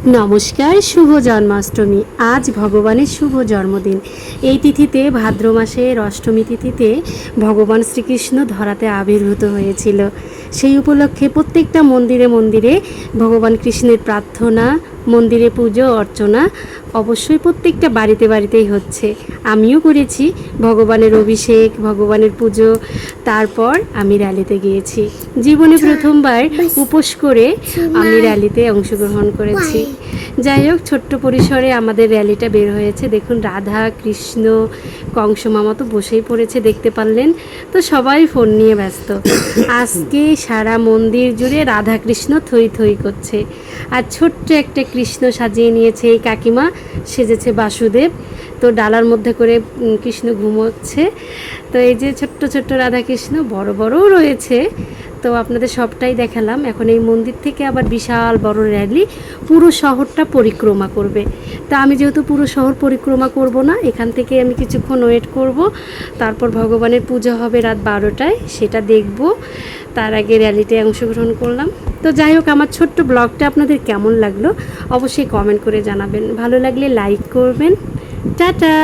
নমস্কার, শুভ জন্মাষ্টমী। আজ ভগবানের শুভ জন্মদিন। এই তিথিতে ভাদ্র মাসের অষ্টমী তিথিতে ভগবান শ্রীকৃষ্ণ ধরাতে আবির্ভূত হয়েছিল। সেই উপলক্ষে প্রত্যেকটা মন্দিরে মন্দিরে ভগবান কৃষ্ণের প্রার্থনা, মন্দিরে পুজো অর্চনা অবশ্যই প্রত্যেকটা বাড়িতে বাড়িতেই হচ্ছে। আমিও করেছি ভগবানের অভিষেক, ভগবানের পুজো। তারপর আমি র্যালিতে গিয়েছি। জীবনে প্রথমবার উপোস করে আমি র্যালিতে অংশগ্রহণ করেছি। যাই হোক, ছোট্ট পরিসরে আমাদের র্যালিটা বের হয়েছে। দেখুন, রাধা কৃষ্ণ কংস মামা তো বসেই পড়েছে, দেখতে পারলেন তো। সবাই ফোন নিয়ে ব্যস্ত। আজকে সারা মন্দির জুড়ে রাধা কৃষ্ণ থই থই করছে। আর ছোট্ট একটা কৃষ্ণ সাজিয়ে নিয়েছে এই কাকিমা, সেজেছে বাসুদেব। তো ডালার মধ্যে করে কৃষ্ণ ঘুমোচ্ছে। তো এই যে ছোট্ট ছোট্ট রাধা কৃষ্ণ, বড় বড়ও রয়েছে। তো আপনাদের সবটাই দেখালাম। এখন এই মন্দির থেকে আবার বিশাল বড় র্যালি পুরো শহরটা পরিক্রমা করবে। তা আমি যেহেতু পুরো শহর পরিক্রমা করব না, এখান থেকে আমি কিছুক্ষণ ওয়েট করব। তারপর ভগবানের পূজা হবে রাত 12টায়, সেটা দেখব। তার আগে র্যালিতে অংশগ্রহণ করলাম। তো যাই হোক, আমার ছোট্ট ব্লগটা আপনাদের কেমন লাগলো অবশ্যই কমেন্ট করে জানাবেন। ভালো লাগলে লাইক করবেন। টাটা।